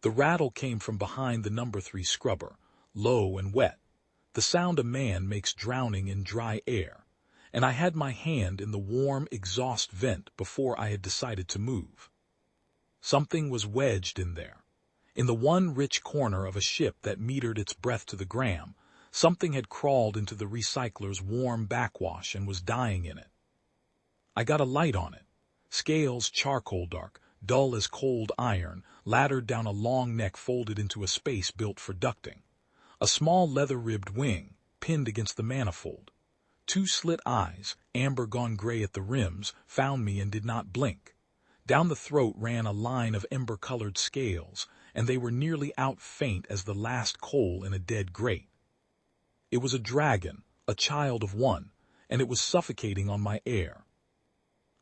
The rattle came from behind the number 3 scrubber, low and wet, the sound a man makes drowning in dry air, and I had my hand in the warm exhaust vent before I had decided to move. Something was wedged in there. In the one rich corner of a ship that metered its breath to the gram, something had crawled into the recycler's warm backwash and was dying in it. I got a light on it. Scales charcoal dark, dull as cold iron, laddered down a long neck folded into a space built for ducting. A small leather-ribbed wing, pinned against the manifold. 2 slit eyes, amber gone gray at the rims, found me and did not blink. Down the throat ran a line of ember-colored scales, and they were nearly out faint as the last coal in a dead grate. It was a dragon, a child of 1, and it was suffocating on my air.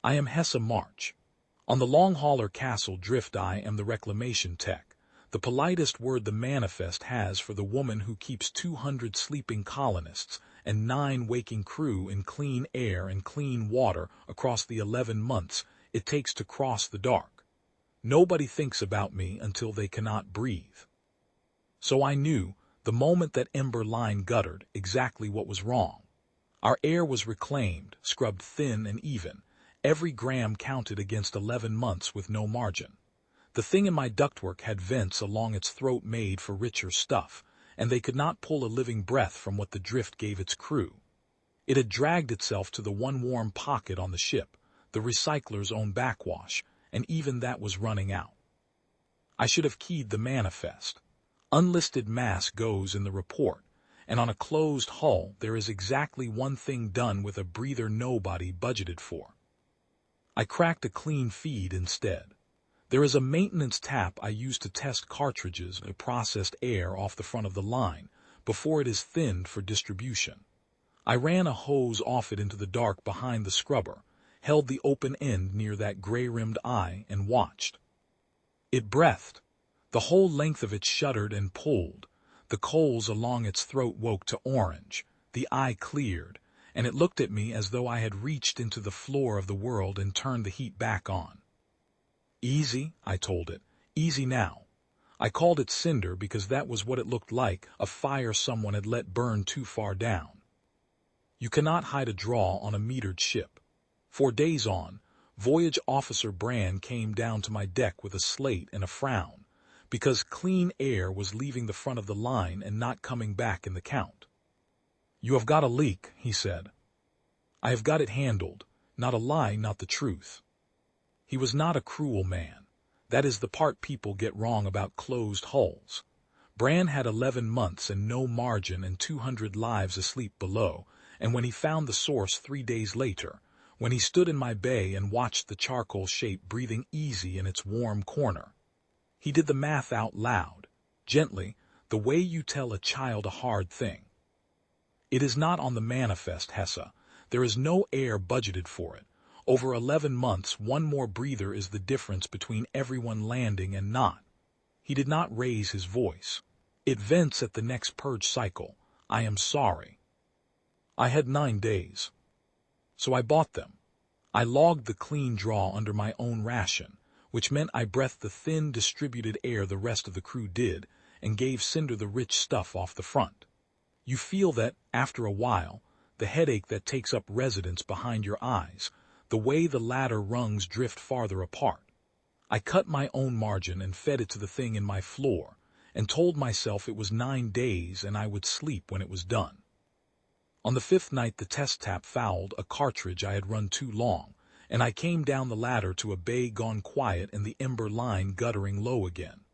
I am Hessa March. On the long-hauler Castle Drift I am the reclamation tech, the politest word the manifest has for the woman who keeps 200 sleeping colonists and 9 waking crew in clean air and clean water across the 11 months it takes to cross the dark. Nobody thinks about me until they cannot breathe. So I knew, the moment that ember line guttered, exactly what was wrong. Our air was reclaimed, scrubbed thin and even. Every gram counted against 11 months with no margin. The thing in my ductwork had vents along its throat made for richer stuff, and they could not pull a living breath from what the drift gave its crew. It had dragged itself to the one warm pocket on the ship, the recycler's own backwash, and even that was running out. I should have keyed the manifest. Unlisted mass goes in the report, and on a closed hull there is exactly one thing done with a breather nobody budgeted for. I cracked a clean feed instead. There is a maintenance tap I use to test cartridges and processed air off the front of the line before it is thinned for distribution. I ran a hose off it into the dark behind the scrubber, held the open end near that gray-rimmed eye, and watched. It breathed. The whole length of it shuddered and pulled. The coals along its throat woke to orange. The eye cleared, and it looked at me as though I had reached into the floor of the world and turned the heat back on. Easy, I told it. Easy now. I called it cinder because that was what it looked like, a fire someone had let burn too far down. You cannot hide a draw on a metered ship. 4 days on, Voyage Officer Brand came down to my deck with a slate and a frown, because clean air was leaving the front of the line and not coming back in the count. "You have got a leak," he said. "I have got it handled. Not a lie, not the truth." He was not a cruel man. That is the part people get wrong about closed hulls. Brand had 11 months and no margin and 200 lives asleep below, and when he found the source 3 days later, when he stood in my bay and watched the charcoal shape breathing easy in its warm corner, he did the math out loud, gently, the way you tell a child a hard thing. It is not on the manifest, Hessa. There is no air budgeted for it. Over 11 months, one more breather is the difference between everyone landing and not. He did not raise his voice. It vents at the next purge cycle. I am sorry. I had 9 days. So I bought them. I logged the clean draw under my own ration, which meant I breathed the thin, distributed air the rest of the crew did, and gave Cinder the rich stuff off the front. You feel that, after a while, the headache that takes up residence behind your eyes, the way the ladder rungs drift farther apart. I cut my own margin and fed it to the thing in my floor, and told myself it was 9 days and I would sleep when it was done. On the 5th night the test tap fouled a cartridge I had run too long, and I came down the ladder to a bay gone quiet and the ember line guttering low again.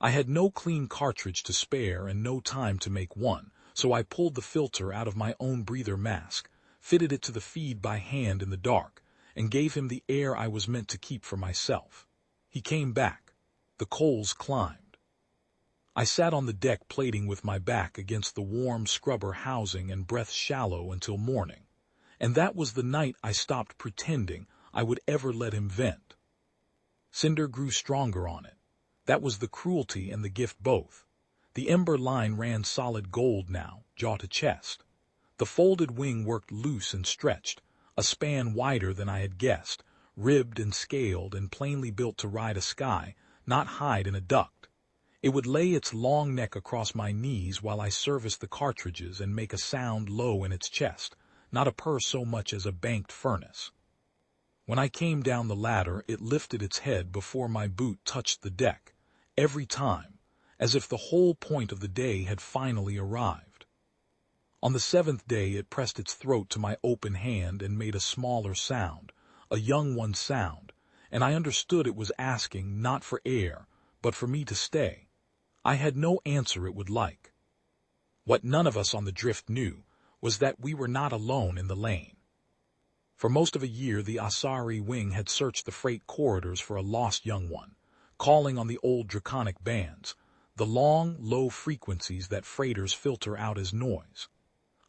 I had no clean cartridge to spare and no time to make one, so I pulled the filter out of my own breather mask, fitted it to the feed by hand in the dark, and gave him the air I was meant to keep for myself. He came back. The coals climbed. I sat on the deck plating with my back against the warm scrubber housing and breath shallow until morning, and that was the night I stopped pretending I would ever let him vent. Cinder grew stronger on it. That was the cruelty and the gift both. The ember line ran solid gold now, jaw to chest. The folded wing worked loose and stretched, a span wider than I had guessed, ribbed and scaled and plainly built to ride a sky, not hide in a duct. It would lay its long neck across my knees while I serviced the cartridges and make a sound low in its chest, not a purr so much as a banked furnace. When I came down the ladder, it lifted its head before my boot touched the deck, every time, as if the whole point of the day had finally arrived. On the seventh day it pressed its throat to my open hand and made a smaller sound, a young one's sound, and I understood it was asking not for air, but for me to stay. I had no answer it would like. What none of us on the drift knew was that we were not alone in the lane. For most of a year the Asari wing had searched the freight corridors for a lost young one, calling on the old draconic bands, the long, low frequencies that freighters filter out as noise.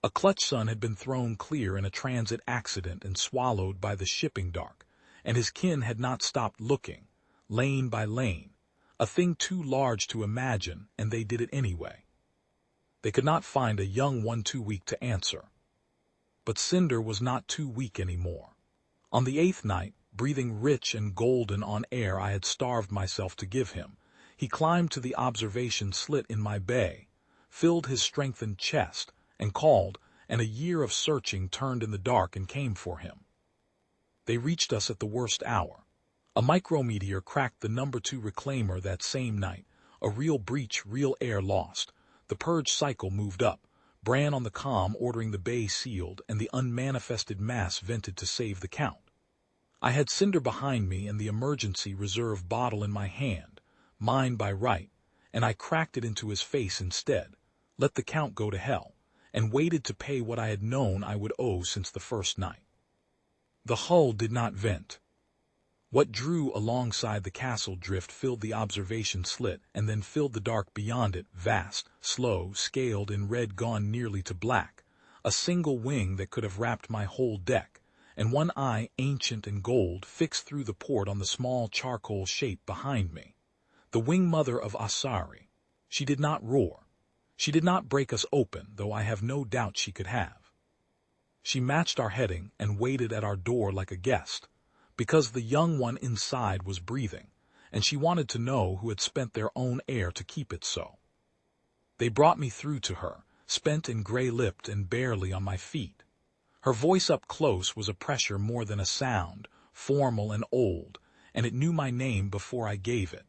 A clutch son had been thrown clear in a transit accident and swallowed by the shipping dark, and his kin had not stopped looking, lane by lane, a thing too large to imagine, and they did it anyway. They could not find a young one too weak to answer. But Cinder was not too weak anymore. On the 8th night, breathing rich and golden on air I had starved myself to give him, he climbed to the observation slit in my bay, filled his strengthened chest, and called, and a year of searching turned in the dark and came for him. They reached us at the worst hour. A micrometeor cracked the number 2 reclaimer that same night, a real breach, real air lost. The purge cycle moved up, Bran on the comm ordering the bay sealed and the unmanifested mass vented to save the count. I had Cinder behind me and the emergency reserve bottle in my hand, mine by right, and I cracked it into his face instead, let the count go to hell, and waited to pay what I had known I would owe since the first night. The hull did not vent. What drew alongside the castle drift filled the observation slit and then filled the dark beyond it, vast, slow, scaled in red gone nearly to black, a single wing that could have wrapped my whole deck, and one eye, ancient and gold, fixed through the port on the small charcoal shape behind me. The wing mother of Asari. She did not roar. She did not break us open, though I have no doubt she could have. She matched our heading and waited at our door like a guest, because the young one inside was breathing, and she wanted to know who had spent their own air to keep it so. They brought me through to her, spent and gray-lipped and barely on my feet. Her voice up close was a pressure more than a sound, formal and old, and it knew my name before I gave it.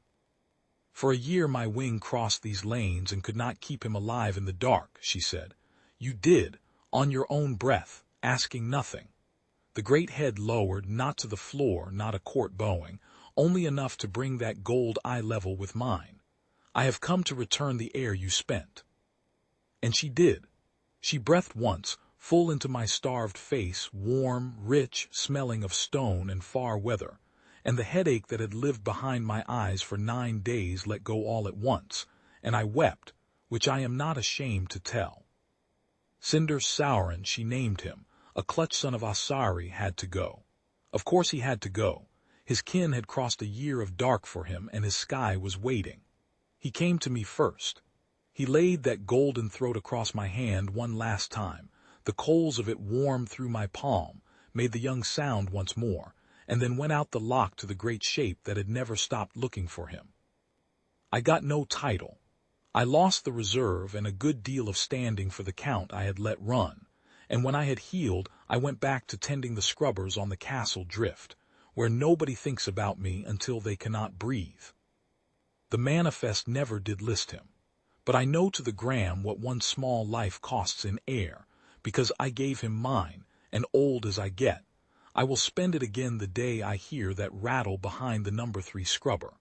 For a year my wing crossed these lanes and could not keep him alive in the dark, she said. You did, on your own breath, asking nothing. The great head lowered, not to the floor, not a court bowing, only enough to bring that gold eye level with mine. I have come to return the air you spent. And she did. She breathed once, full into my starved face, warm, rich, smelling of stone and far weather, and the headache that had lived behind my eyes for 9 days let go all at once, and I wept, which I am not ashamed to tell. Cinder Sauron, she named him, a clutch son of Asari, had to go. Of course he had to go. His kin had crossed a year of dark for him, and his sky was waiting. He came to me first. He laid that golden throat across my hand one last time. The coals of it warmed through my palm, made the young sound once more, and then went out the lock to the great shape that had never stopped looking for him. I got no title. I lost the reserve and a good deal of standing for the count I had let run, and when I had healed, I went back to tending the scrubbers on the castle drift, where nobody thinks about me until they cannot breathe. The manifest never did list him, but I know to the gram what one small life costs in air, because I gave him mine, and old as I get, I will spend it again the day I hear that rattle behind the number 3 scrubber.